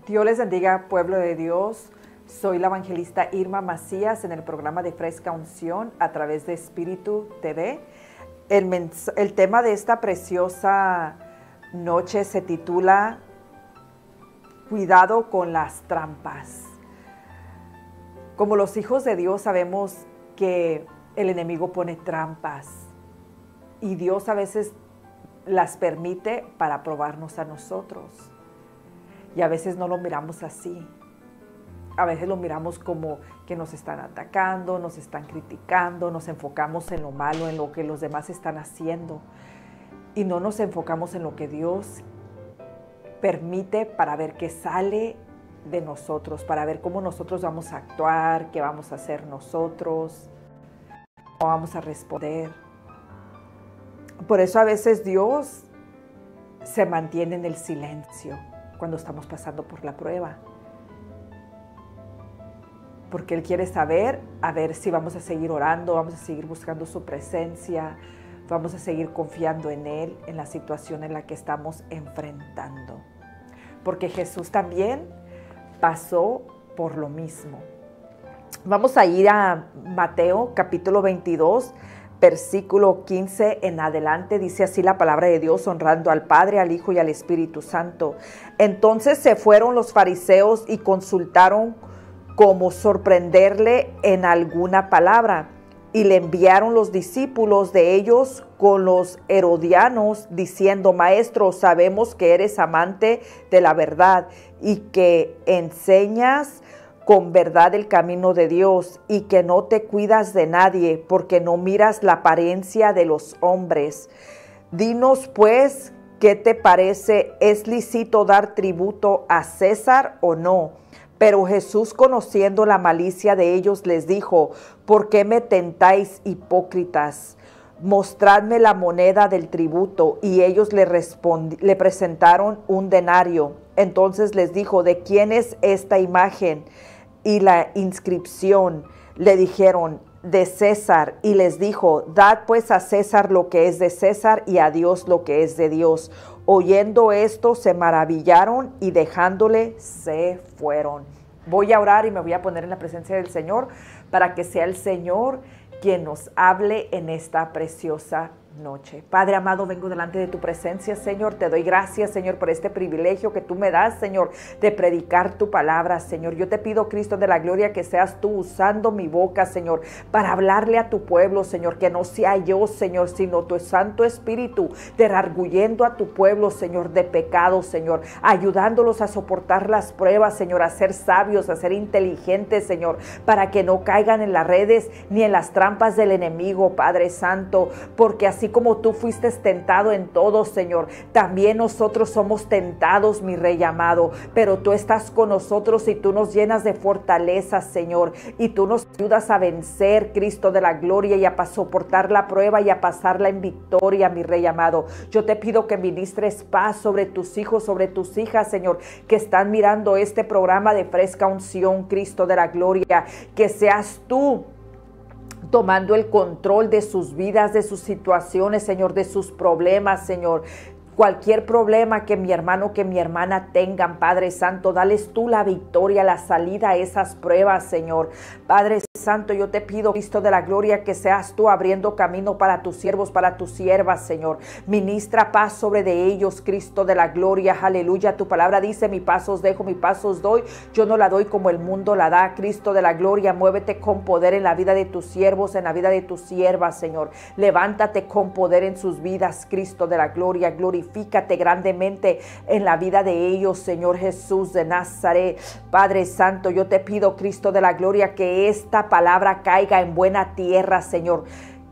Dios les bendiga, pueblo de Dios. Soy la evangelista Irma Macías en el programa de Fresca Unción a través de Espíritu TV. El tema de esta preciosa noche se titula Cuidado con las trampas. Como los hijos de Dios sabemos que el enemigo pone trampas y Dios a veces las permite para probarnos a nosotros. Y a veces no lo miramos así. A veces lo miramos como que nos están atacando, nos están criticando, nos enfocamos en lo malo, en lo que los demás están haciendo. Y no nos enfocamos en lo que Dios permite para ver qué sale de nosotros, para ver cómo nosotros vamos a actuar, qué vamos a hacer nosotros, cómo vamos a responder. Por eso a veces Dios se mantiene en el silencio cuando estamos pasando por la prueba. Porque Él quiere saber, a ver si vamos a seguir orando, vamos a seguir buscando su presencia, vamos a seguir confiando en Él, en la situación en la que estamos enfrentando. Porque Jesús también pasó por lo mismo. Vamos a ir a Mateo capítulo 22, versículo 15 en adelante. Dice así la palabra de Dios, honrando al Padre, al Hijo y al Espíritu Santo. Entonces se fueron los fariseos y consultaron cómo sorprenderle en alguna palabra. Y le enviaron los discípulos de ellos con los herodianos, diciendo: Maestro, sabemos que eres amante de la verdad y que enseñas con verdad el camino de Dios y que no te cuidas de nadie porque no miras la apariencia de los hombres. Dinos pues, ¿qué te parece? ¿Es lícito dar tributo a César o no? Pero Jesús, conociendo la malicia de ellos, les dijo: ¿por qué me tentáis, hipócritas? Mostradme la moneda del tributo. Y ellos le presentaron un denario. Entonces les dijo: ¿de quién es esta imagen y la inscripción? Le dijeron: de César. Y les dijo: dad pues a César lo que es de César y a Dios lo que es de Dios. Oyendo esto se maravillaron y dejándole se fueron. Voy a orar y me voy a poner en la presencia del Señor para que sea el Señor quien nos hable en esta preciosa noche. Padre amado, vengo delante de tu presencia, Señor. Te doy gracias, Señor, por este privilegio que tú me das, Señor, de predicar tu palabra, Señor. Yo te pido, Cristo de la gloria, que seas tú usando mi boca, Señor, para hablarle a tu pueblo, Señor, que no sea yo, Señor, sino tu Santo Espíritu, derarguyendo a tu pueblo, Señor, de pecado, Señor, ayudándolos a soportar las pruebas, Señor, a ser sabios, a ser inteligentes, Señor, para que no caigan en las redes ni en las trampas del enemigo, Padre Santo, porque así como tú fuiste tentado en todo, Señor, también nosotros somos tentados, mi Rey amado, pero tú estás con nosotros y tú nos llenas de fortaleza, Señor, y tú nos ayudas a vencer, Cristo de la gloria, y a soportar la prueba y a pasarla en victoria, mi Rey amado. Yo te pido que ministres paz sobre tus hijos, sobre tus hijas, Señor, que están mirando este programa de Fresca Unción, Cristo de la gloria, que seas tú tomando el control de sus vidas, de sus situaciones, Señor, de sus problemas, Señor. Cualquier problema que mi hermano, que mi hermana tengan, Padre Santo, dales tú la victoria, la salida a esas pruebas, Señor. Padre Santo, yo te pido, Cristo de la gloria, que seas tú abriendo camino para tus siervos, para tus siervas, Señor. Ministra paz sobre de ellos, Cristo de la gloria, aleluya. Tu palabra dice: mi paz os dejo, mi paz os doy. Yo no la doy como el mundo la da, Cristo de la gloria. Muévete con poder en la vida de tus siervos, en la vida de tus siervas, Señor. Levántate con poder en sus vidas, Cristo de la gloria. Glorifícate grandemente en la vida de ellos, Señor Jesús de Nazaret. Padre Santo, yo te pido, Cristo de la gloria, que esta palabra caiga en buena tierra, Señor,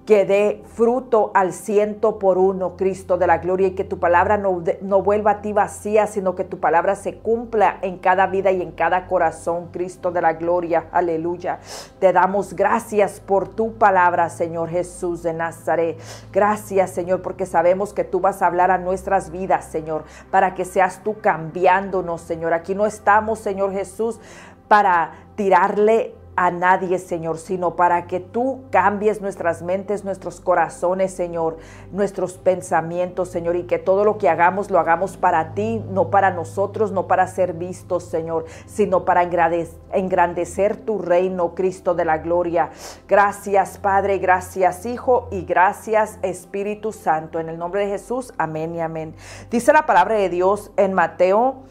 que dé fruto al 100%, Cristo de la gloria, y que tu palabra no vuelva a ti vacía, sino que tu palabra se cumpla en cada vida y en cada corazón, Cristo de la gloria, aleluya. Te damos gracias por tu palabra, Señor Jesús de Nazaret. Gracias, Señor, porque sabemos que tú vas a hablar a nuestras vidas, Señor, para que seas tú cambiándonos, Señor. Aquí no estamos, Señor Jesús, para tirarle a nadie, Señor, sino para que tú cambies nuestras mentes, nuestros corazones, Señor, nuestros pensamientos, Señor, y que todo lo que hagamos lo hagamos para ti, no para nosotros, no para ser vistos, Señor, sino para engrandecer tu reino, Cristo de la gloria. Gracias, Padre, gracias, Hijo, y gracias, Espíritu Santo. En el nombre de Jesús, amén y amén. Dice la palabra de Dios en Mateo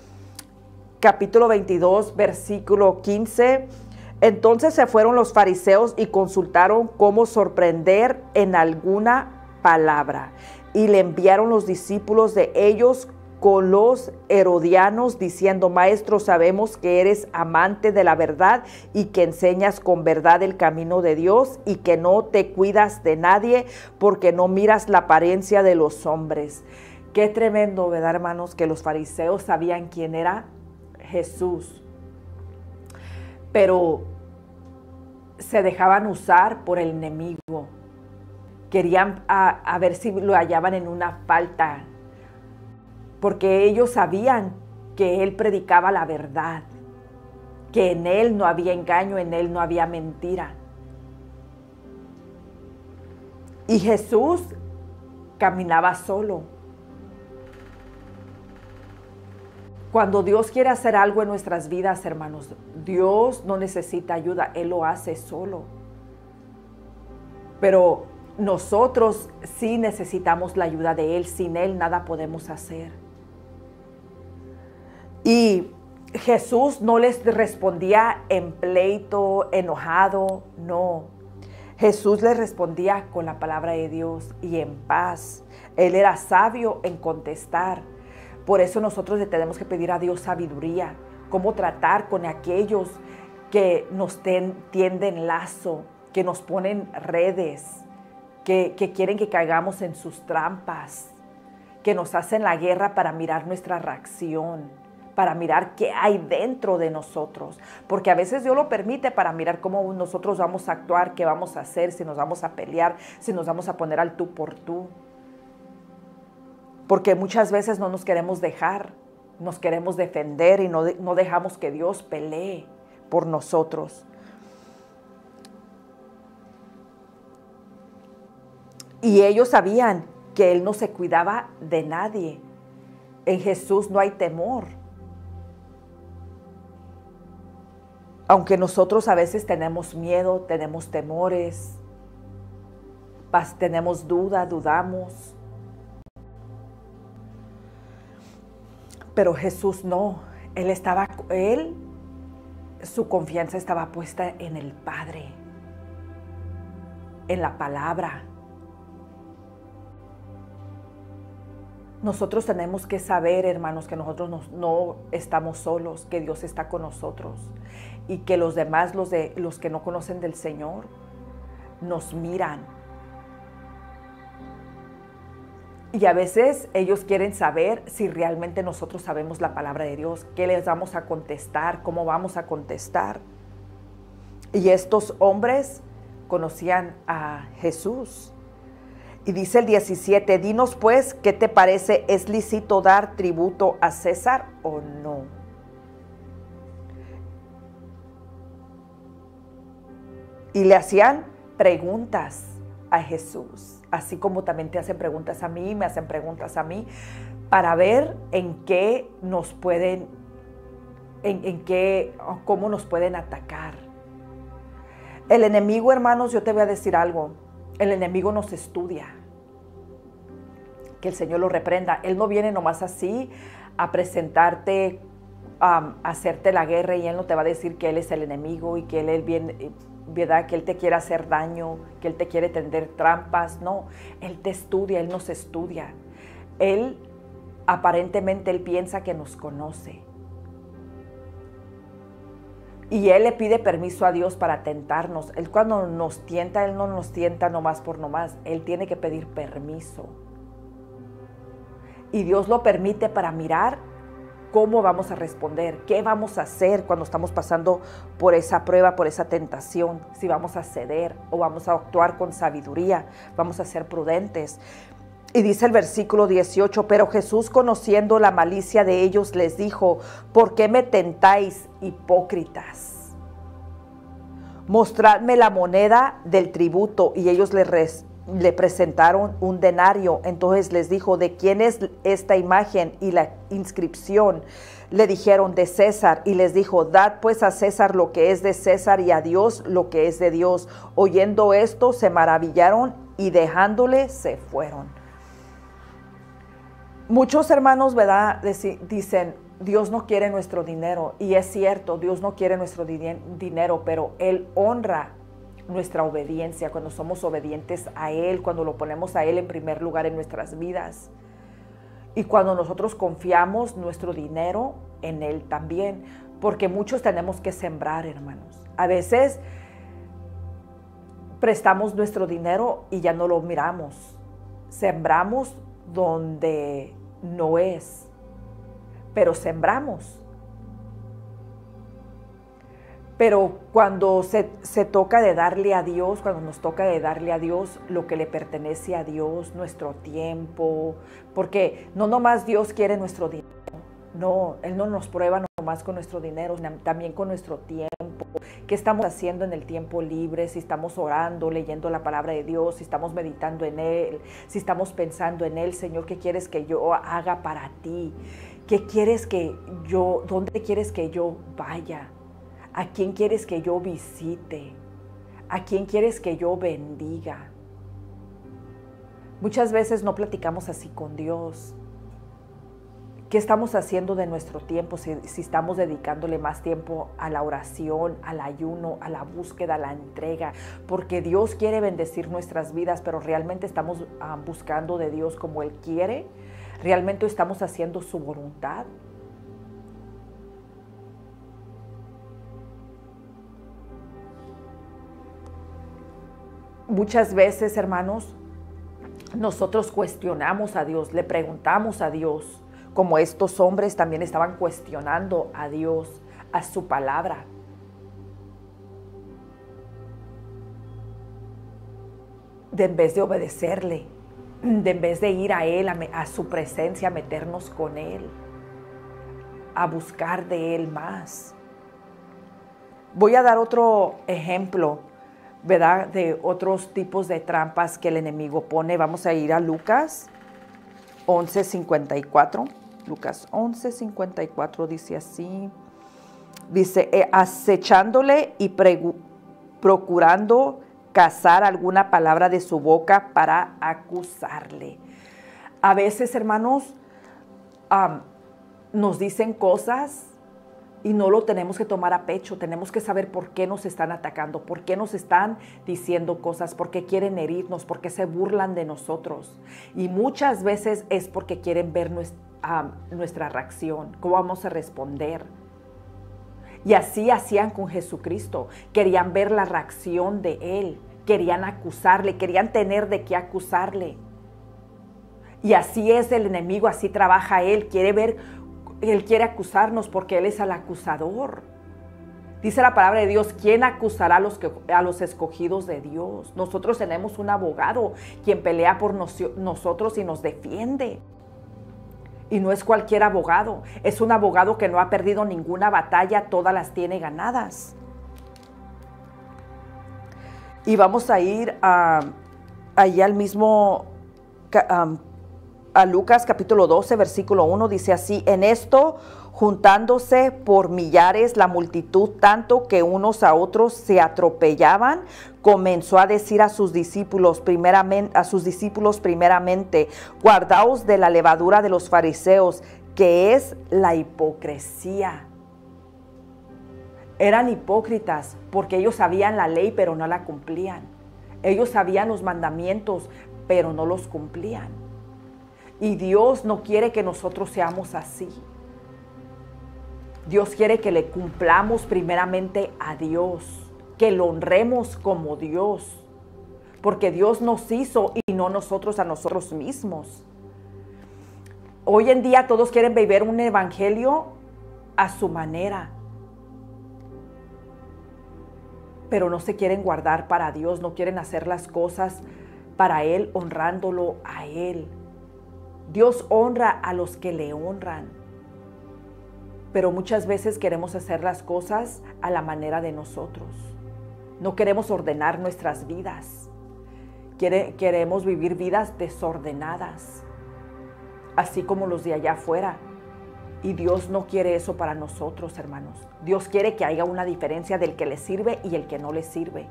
capítulo 22, versículo 15. Entonces se fueron los fariseos y consultaron cómo sorprender en alguna palabra. Y le enviaron los discípulos de ellos con los herodianos, diciendo: Maestro, sabemos que eres amante de la verdad y que enseñas con verdad el camino de Dios y que no te cuidas de nadie porque no miras la apariencia de los hombres. Qué tremendo, ¿verdad, hermanos? Que los fariseos sabían quién era Jesús, pero se dejaban usar por el enemigo. Querían a ver si lo hallaban en una falta, porque ellos sabían que él predicaba la verdad, que en él no había engaño, en él no había mentira. Y Jesús caminaba solo. Cuando Dios quiere hacer algo en nuestras vidas, hermanos, Dios no necesita ayuda, Él lo hace solo. Pero nosotros sí necesitamos la ayuda de Él, sin Él nada podemos hacer. Y Jesús no les respondía en pleito, enojado, no. Jesús les respondía con la palabra de Dios y en paz. Él era sabio en contestar. Por eso nosotros le tenemos que pedir a Dios sabiduría, cómo tratar con aquellos que nos tienden lazo, que nos ponen redes, que quieren que caigamos en sus trampas, que nos hacen la guerra para mirar nuestra reacción, para mirar qué hay dentro de nosotros. Porque a veces Dios lo permite para mirar cómo nosotros vamos a actuar, qué vamos a hacer, si nos vamos a pelear, si nos vamos a poner al tú por tú. Porque muchas veces no nos queremos dejar, nos queremos defender y no dejamos que Dios pelee por nosotros. Y ellos sabían que Él no se cuidaba de nadie. En Jesús no hay temor. Aunque nosotros a veces tenemos miedo, tenemos temores, tenemos duda, dudamos. Pero Jesús no, su confianza estaba puesta en el Padre, en la palabra. Nosotros tenemos que saber, hermanos, que nosotros no estamos solos, que Dios está con nosotros y que los demás, los que no conocen del Señor, nos miran. Y a veces ellos quieren saber si realmente nosotros sabemos la palabra de Dios, qué les vamos a contestar, cómo vamos a contestar. Y estos hombres conocían a Jesús. Y dice el 17, dinos pues, ¿qué te parece? ¿Es lícito dar tributo a César o no? Y le hacían preguntas a Jesús. Así como también te hacen preguntas a mí, me hacen preguntas a mí, para ver cómo nos pueden atacar. El enemigo, hermanos, yo te voy a decir algo, el enemigo nos estudia. Que el Señor lo reprenda. Él no viene nomás así a presentarte, a hacerte la guerra, y Él no te va a decir que Él es el enemigo y que Él viene, ¿verdad?, que Él te quiere hacer daño, que Él te quiere tender trampas. No, Él te estudia, Él nos estudia. Él, aparentemente, Él piensa que nos conoce. Y Él le pide permiso a Dios para tentarnos. Él cuando nos tienta, Él no nos tienta nomás por nomás. Él tiene que pedir permiso. Y Dios lo permite para mirar cómo vamos a responder, qué vamos a hacer cuando estamos pasando por esa prueba, por esa tentación, si vamos a ceder o vamos a actuar con sabiduría, vamos a ser prudentes. Y dice el versículo 18, pero Jesús, conociendo la malicia de ellos, les dijo, ¿por qué me tentáis, hipócritas? mostradme la moneda del tributo. Y ellos le presentaron un denario. Entonces les dijo, ¿de quién es esta imagen y la inscripción? Le dijeron, de César. Y les dijo, dad pues a César lo que es de César y a Dios lo que es de Dios. Oyendo esto, se maravillaron y dejándole se fueron. Muchos hermanos, ¿verdad?, dicen, Dios no quiere nuestro dinero. Y es cierto, Dios no quiere nuestro dinero, pero Él honra nuestra obediencia cuando somos obedientes a Él, cuando lo ponemos a Él en primer lugar en nuestras vidas. Y cuando nosotros confiamos nuestro dinero en Él también, porque muchos tenemos que sembrar, hermanos. A veces prestamos nuestro dinero y ya no lo miramos. Sembramos donde no es, pero sembramos. Pero cuando se toca de darle a Dios, cuando nos toca de darle a Dios lo que le pertenece a Dios, nuestro tiempo, porque no nomás Dios quiere nuestro dinero, no, Él no nos prueba nomás con nuestro dinero, también con nuestro tiempo. ¿Qué estamos haciendo en el tiempo libre? Si estamos orando, leyendo la palabra de Dios, si estamos meditando en Él, si estamos pensando en Él, Señor, ¿qué quieres que yo haga para ti? ¿Qué quieres que yo, dónde quieres que yo vaya? ¿A quién quieres que yo visite? ¿A quién quieres que yo bendiga? Muchas veces no platicamos así con Dios. ¿Qué estamos haciendo de nuestro tiempo? Si estamos dedicándole más tiempo a la oración, al ayuno, a la búsqueda, a la entrega. Porque Dios quiere bendecir nuestras vidas, pero realmente estamos buscando de Dios como Él quiere. ¿Realmente estamos haciendo su voluntad? Muchas veces, hermanos, nosotros cuestionamos a Dios, le preguntamos a Dios, como estos hombres también estaban cuestionando a Dios, a su palabra. En vez de obedecerle, en vez de ir a Él, a su presencia, a meternos con Él, a buscar de Él más. Voy a dar otro ejemplo, ¿verdad?, de otros tipos de trampas que el enemigo pone. Vamos a ir a Lucas 11:54. Lucas 11:54 dice así. Dice, acechándole y procurando cazar alguna palabra de su boca para acusarle. A veces, hermanos, nos dicen cosas y no lo tenemos que tomar a pecho. Tenemos que saber por qué nos están atacando, por qué nos están diciendo cosas, por qué quieren herirnos, por qué se burlan de nosotros. Y muchas veces es porque quieren ver nuestra reacción, cómo vamos a responder. Y así hacían con Jesucristo. Querían ver la reacción de Él, querían acusarle, querían tener de qué acusarle. Y así es el enemigo, así trabaja Él, Él quiere acusarnos porque Él es el acusador. Dice la palabra de Dios, ¿quién acusará a los escogidos de Dios? Nosotros tenemos un abogado quien pelea por nosotros y nos defiende. Y no es cualquier abogado, es un abogado que no ha perdido ninguna batalla, todas las tiene ganadas. Y vamos a ir ahí al mismo, a Lucas capítulo 12, versículo 1, dice así, en esto, juntándose por millares la multitud, tanto que unos a otros se atropellaban, comenzó a decir a sus discípulos primeramente, guardaos de la levadura de los fariseos, que es la hipocresía. Eran hipócritas porque ellos sabían la ley, pero no la cumplían. Ellos sabían los mandamientos, pero no los cumplían. Y Dios no quiere que nosotros seamos así. Dios quiere que le cumplamos primeramente a Dios, que lo honremos como Dios, porque Dios nos hizo y no nosotros a nosotros mismos. Hoy en día todos quieren vivir un evangelio a su manera, pero no se quieren guardar para Dios, no quieren hacer las cosas para Él, honrándolo a Él. Dios honra a los que le honran, pero muchas veces queremos hacer las cosas a la manera de nosotros. No queremos ordenar nuestras vidas. Queremos vivir vidas desordenadas, así como los de allá afuera. Y Dios no quiere eso para nosotros, hermanos. Dios quiere que haya una diferencia del que le sirve y el que no le sirve.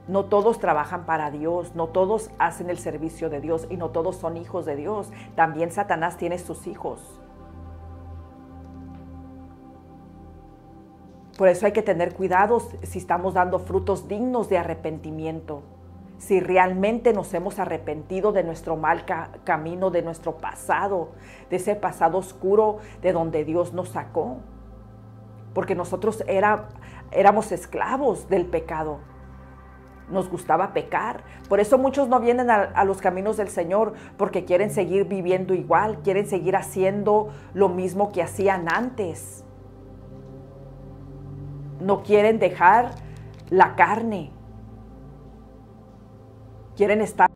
No todos trabajan para Dios, no todos hacen el servicio de Dios y no todos son hijos de Dios. También Satanás tiene sus hijos. Por eso hay que tener cuidado si estamos dando frutos dignos de arrepentimiento. Si realmente nos hemos arrepentido de nuestro mal camino, de nuestro pasado, de ese pasado oscuro de donde Dios nos sacó. Porque nosotros éramos esclavos del pecado. Nos gustaba pecar. Por eso muchos no vienen a los caminos del Señor, porque quieren seguir viviendo igual, quieren seguir haciendo lo mismo que hacían antes. No quieren dejar la carne. Quieren estar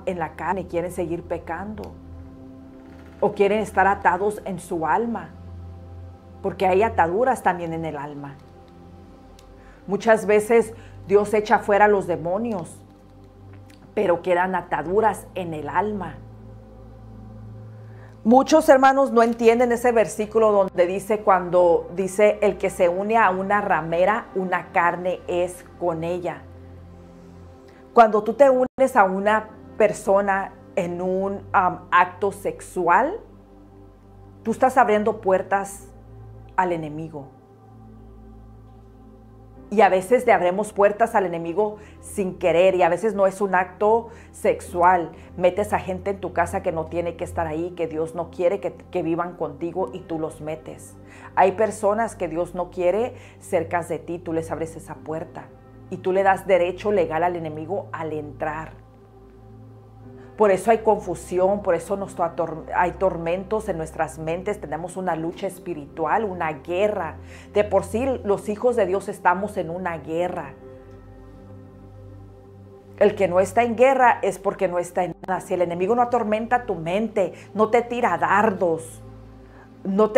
en la carne, quieren seguir pecando. O quieren estar atados en su alma, porque hay ataduras también en el alma. Muchas veces Dios echa fuera a los demonios, pero quedan ataduras en el alma. Muchos hermanos no entienden ese versículo donde dice, cuando dice, el que se une a una ramera, una carne es con ella. Cuando tú te unes a una persona en un acto sexual, tú estás abriendo puertas al enemigo. Y a veces le abrimos puertas al enemigo sin querer, y a veces no es un acto sexual. Metes a gente en tu casa que no tiene que estar ahí, que Dios no quiere que vivan contigo, y tú los metes. Hay personas que Dios no quiere cerca de ti, tú les abres esa puerta y tú le das derecho legal al enemigo al entrar. Por eso hay confusión, por eso hay tormentos en nuestras mentes, tenemos una lucha espiritual, una guerra. De por sí, los hijos de Dios estamos en una guerra. El que no está en guerra es porque no está en nada. Si el enemigo no atormenta tu mente, no te tira dardos, no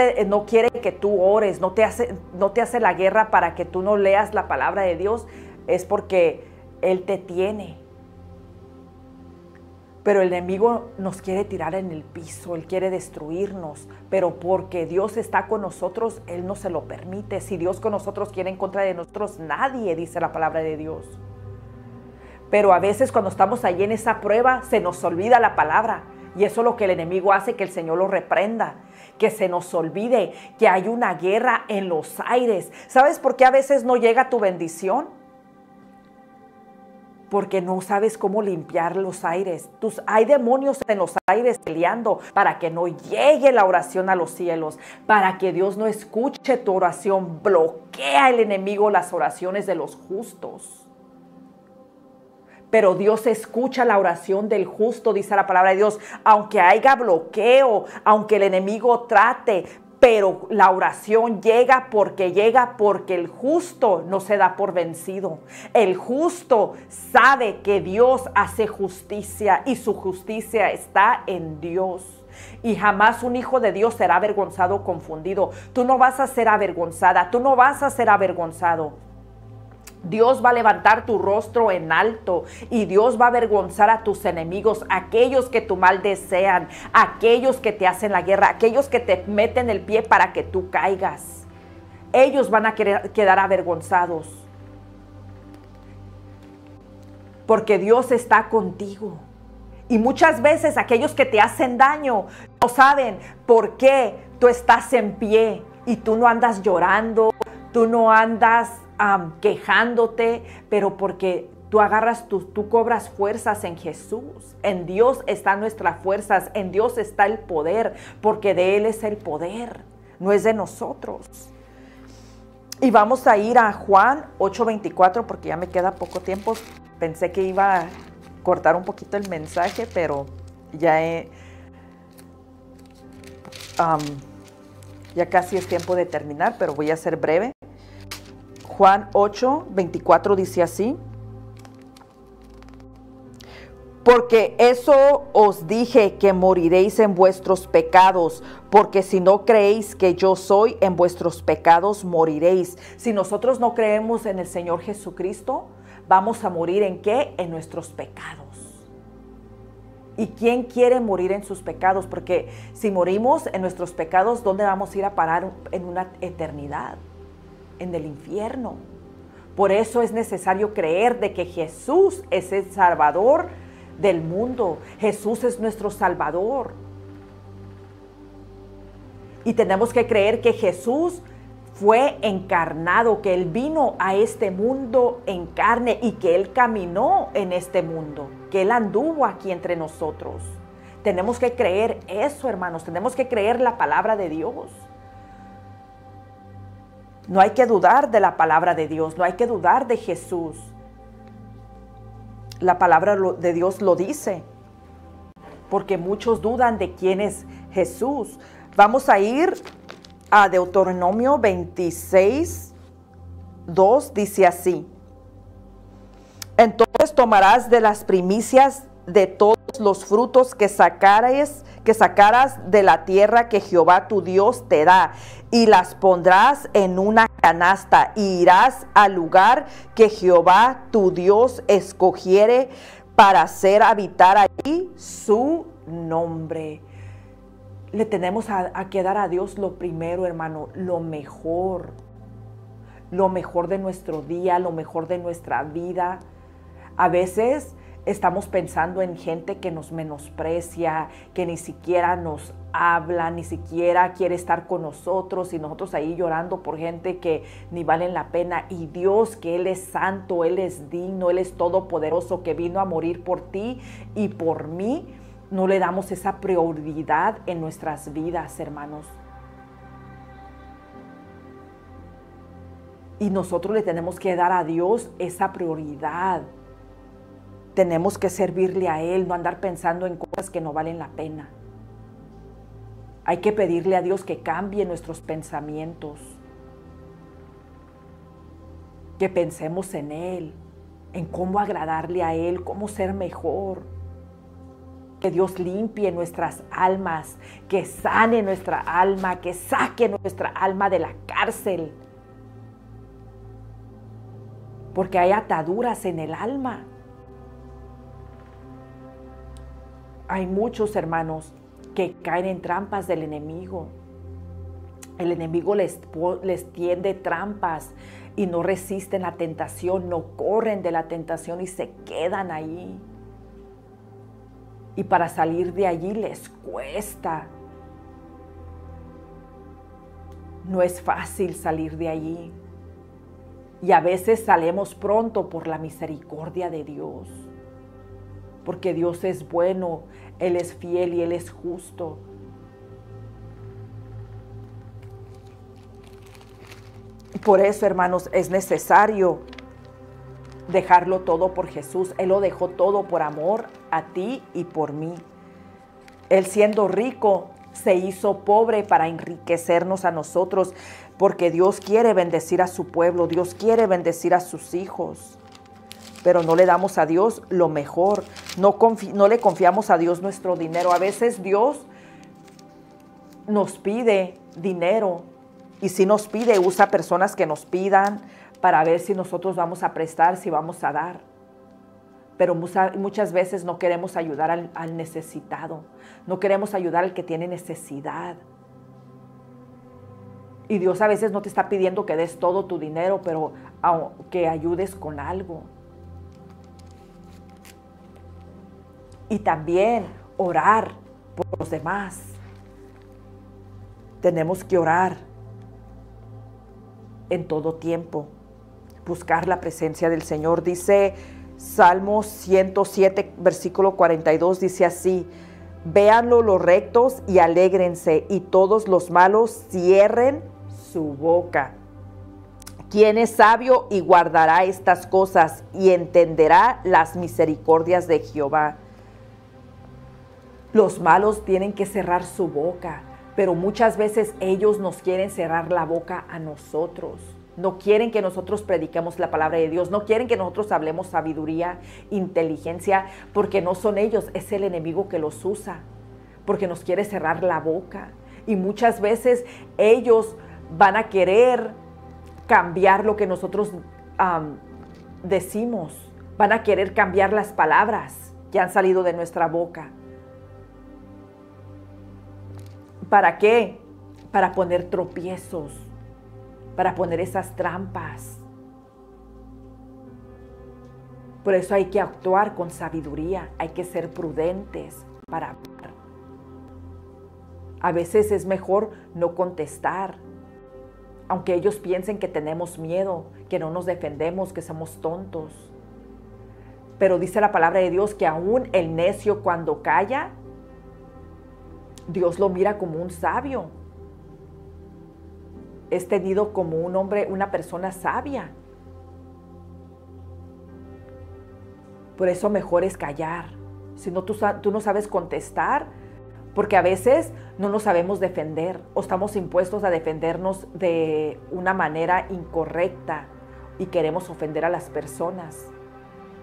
quiere que tú ores, no te hace la guerra para que tú no leas la palabra de Dios, es porque Él te tiene. Pero el enemigo nos quiere tirar en el piso, Él quiere destruirnos, pero porque Dios está con nosotros, Él no se lo permite. Si Dios con nosotros quiere en contra de nosotros, nadie, dice la palabra de Dios. Pero a veces cuando estamos allí en esa prueba, se nos olvida la palabra. Y eso es lo que el enemigo hace, que el Señor lo reprenda, que se nos olvide que hay una guerra en los aires. ¿Sabes por qué a veces no llega tu bendición? Porque no sabes cómo limpiar los aires. Hay demonios en los aires peleando para que no llegue la oración a los cielos, para que Dios no escuche tu oración. Bloquea el enemigo las oraciones de los justos. Pero Dios escucha la oración del justo, dice la palabra de Dios, aunque haya bloqueo, aunque el enemigo trate. Pero la oración llega porque el justo no se da por vencido. El justo sabe que Dios hace justicia y su justicia está en Dios. Y jamás un hijo de Dios será avergonzado o confundido. Tú no vas a ser avergonzada, tú no vas a ser avergonzado. Dios va a levantar tu rostro en alto y Dios va a avergonzar a tus enemigos, aquellos que tu mal desean, aquellos que te hacen la guerra, aquellos que te meten el pie para que tú caigas. Ellos van a quedar avergonzados. Porque Dios está contigo. Y muchas veces aquellos que te hacen daño no saben por qué tú estás en pie y tú no andas llorando, tú no andas quejándote, pero porque tú cobras fuerzas en Jesús. En Dios están nuestras fuerzas, en Dios está el poder, porque de Él es el poder, no es de nosotros. Y vamos a ir a Juan 8:24, porque ya me queda poco tiempo. Pensé que iba a cortar un poquito el mensaje, pero ya casi es tiempo de terminar, pero voy a ser breve. Juan 8:24 dice así: Porque eso os dije, que moriréis en vuestros pecados, porque si no creéis que yo soy, en vuestros pecados moriréis. Si nosotros no creemos en el Señor Jesucristo, vamos a morir ¿en qué? En nuestros pecados. ¿Y quién quiere morir en sus pecados? Porque si morimos en nuestros pecados, ¿dónde vamos a ir a parar en una eternidad? En el infierno. Por eso es necesario creer de que Jesús es el Salvador del mundo. Jesús es nuestro Salvador. Y tenemos que creer que Jesús fue encarnado, que Él vino a este mundo en carne y que Él caminó en este mundo, que Él anduvo aquí entre nosotros. Tenemos que creer eso, hermanos. Tenemos que creer la palabra de Dios. No hay que dudar de la palabra de Dios. No hay que dudar de Jesús. La palabra de Dios lo dice. Porque muchos dudan de quién es Jesús. Vamos a ir a Deuteronomio 26, 2, dice así. Entonces tomarás de las primicias de todos los frutos que sacaras de la tierra que Jehová tu Dios te da, y las pondrás en una canasta, y irás al lugar que Jehová tu Dios escogiere para hacer habitar allí su nombre. Le tenemos que dar a Dios lo primero, hermano, lo mejor de nuestro día, lo mejor de nuestra vida. A veces estamos pensando en gente que nos menosprecia, que ni siquiera nos habla, ni siquiera quiere estar con nosotros, y nosotros ahí llorando por gente que ni valen la pena. Y Dios, que Él es santo, Él es digno, Él es todopoderoso, que vino a morir por ti y por mí, no le damos esa prioridad en nuestras vidas, hermanos. Y nosotros le tenemos que dar a Dios esa prioridad. Tenemos que servirle a Él, no andar pensando en cosas que no valen la pena. Hay que pedirle a Dios que cambie nuestros pensamientos. Que pensemos en Él, en cómo agradarle a Él, cómo ser mejor. Que Dios limpie nuestras almas, que sane nuestra alma, que saque nuestra alma de la cárcel. Porque hay ataduras en el alma. Hay muchos hermanos que caen en trampas del enemigo. El enemigo les tiende trampas y no resisten la tentación, no corren de la tentación y se quedan ahí. Y para salir de allí les cuesta. No es fácil salir de allí. Y a veces salimos pronto por la misericordia de Dios. Porque Dios es bueno, Él es fiel y Él es justo. Por eso, hermanos, es necesario dejarlo todo por Jesús. Él lo dejó todo por amor a ti y por mí. Él, siendo rico, se hizo pobre para enriquecernos a nosotros, porque Dios quiere bendecir a su pueblo, Dios quiere bendecir a sus hijos. Pero no le damos a Dios lo mejor, no le confiamos a Dios nuestro dinero. A veces Dios nos pide dinero, y si nos pide, usa personas que nos pidan para ver si nosotros vamos a prestar, si vamos a dar. Pero muchas veces no queremos ayudar al necesitado, no queremos ayudar al que tiene necesidad. Y Dios a veces no te está pidiendo que des todo tu dinero, pero que ayudes con algo. Y también orar por los demás. Tenemos que orar en todo tiempo, buscar la presencia del Señor. Dice Salmos 107, versículo 42, dice así: véanlo los rectos y alégrense, y todos los malos cierren su boca. ¿Quién es sabio y guardará estas cosas y entenderá las misericordias de Jehová? Los malos tienen que cerrar su boca, pero muchas veces ellos nos quieren cerrar la boca a nosotros. No quieren que nosotros prediquemos la palabra de Dios. No quieren que nosotros hablemos sabiduría, inteligencia, porque no son ellos, es el enemigo que los usa, porque nos quiere cerrar la boca. Y muchas veces ellos van a querer cambiar lo que nosotros decimos. Van a querer cambiar las palabras que han salido de nuestra boca. ¿Para qué? Para poner tropiezos, para poner esas trampas. Por eso hay que actuar con sabiduría, hay que ser prudentes para hablar. A veces es mejor no contestar, aunque ellos piensen que tenemos miedo, que no nos defendemos, que somos tontos. Pero dice la palabra de Dios que aún el necio cuando calla, Dios lo mira como un sabio. Es tenido como un hombre, una persona sabia. Por eso mejor es callar. Si no, tú no sabes contestar, porque a veces no nos sabemos defender o estamos impuestos a defendernos de una manera incorrecta y queremos ofender a las personas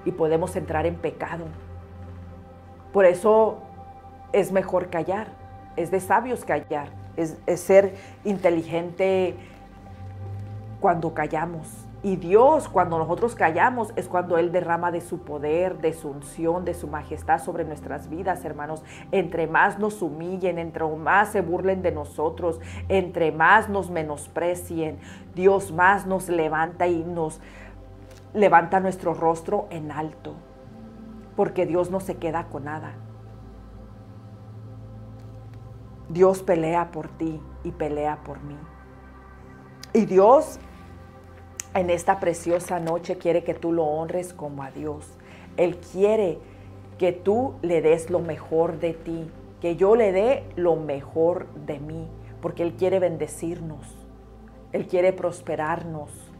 y podemos entrar en pecado. Por eso es mejor callar, es de sabios callar, es ser inteligente cuando callamos. Y Dios, cuando nosotros callamos, es cuando Él derrama de su poder, de su unción, de su majestad sobre nuestras vidas, hermanos. Entre más nos humillen, entre más se burlen de nosotros, entre más nos menosprecien, Dios más nos levanta y nos levanta nuestro rostro en alto. Porque Dios no se queda con nada. Dios pelea por ti y pelea por mí. Y Dios en esta preciosa noche quiere que tú lo honres como a Dios. Él quiere que tú le des lo mejor de ti, que yo le dé lo mejor de mí, porque Él quiere bendecirnos, Él quiere prosperarnos,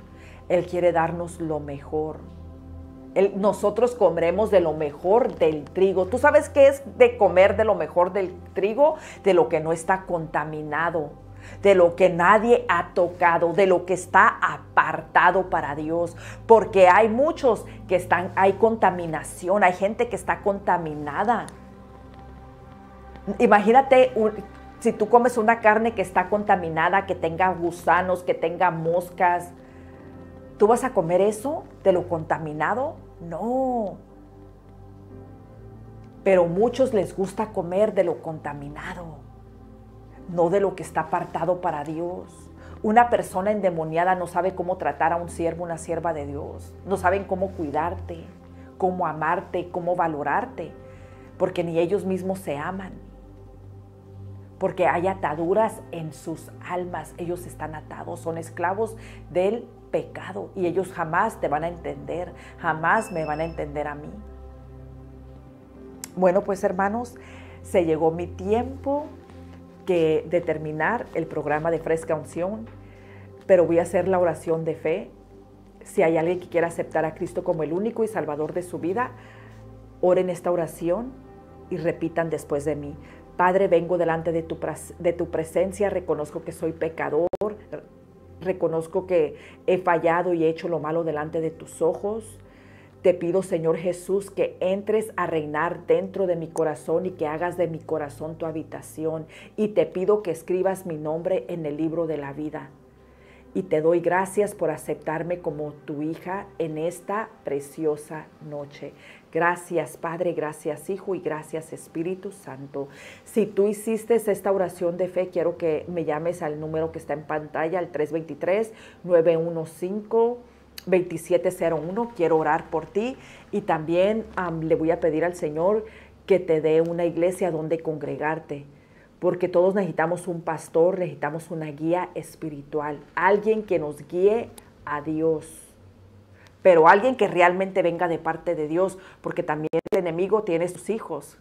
Él quiere darnos lo mejor. Nosotros comeremos de lo mejor del trigo. ¿Tú sabes qué es de comer de lo mejor del trigo? De lo que no está contaminado, de lo que nadie ha tocado, de lo que está apartado para Dios, porque hay muchos que hay contaminación, hay gente que está contaminada. Imagínate si tú comes una carne que está contaminada, que tenga gusanos, que tenga moscas, ¿tú vas a comer eso de lo contaminado? No. Pero muchos les gusta comer de lo contaminado, no de lo que está apartado para Dios. Una persona endemoniada no sabe cómo tratar a un siervo, una sierva de Dios. No saben cómo cuidarte, cómo amarte, cómo valorarte, porque ni ellos mismos se aman. Porque hay ataduras en sus almas. Ellos están atados, son esclavos del pecado y ellos jamás te van a entender, jamás me van a entender a mí. Bueno, pues hermanos, se llegó mi tiempo de terminar el programa de Fresca Unción, pero voy a hacer la oración de fe. Si hay alguien que quiera aceptar a Cristo como el único y salvador de su vida, oren esta oración y repitan después de mí. Padre, vengo delante de tu presencia, reconozco que soy pecador, reconozco que he fallado y he hecho lo malo delante de tus ojos. Te pido, Señor Jesús, que entres a reinar dentro de mi corazón y que hagas de mi corazón tu habitación. Y te pido que escribas mi nombre en el libro de la vida. Y te doy gracias por aceptarme como tu hija en esta preciosa noche. Gracias, Padre, gracias, Hijo, y gracias, Espíritu Santo. Si tú hiciste esta oración de fe, quiero que me llames al número que está en pantalla, al 323-915-2701. Quiero orar por ti y también le voy a pedir al Señor que te dé una iglesia donde congregarte, porque todos necesitamos un pastor, necesitamos una guía espiritual, alguien que nos guíe a Dios, pero alguien que realmente venga de parte de Dios, porque también el enemigo tiene sus hijos,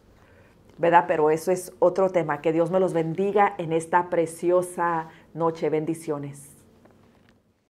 ¿verdad? Pero eso es otro tema. Que Dios me los bendiga en esta preciosa noche. Bendiciones.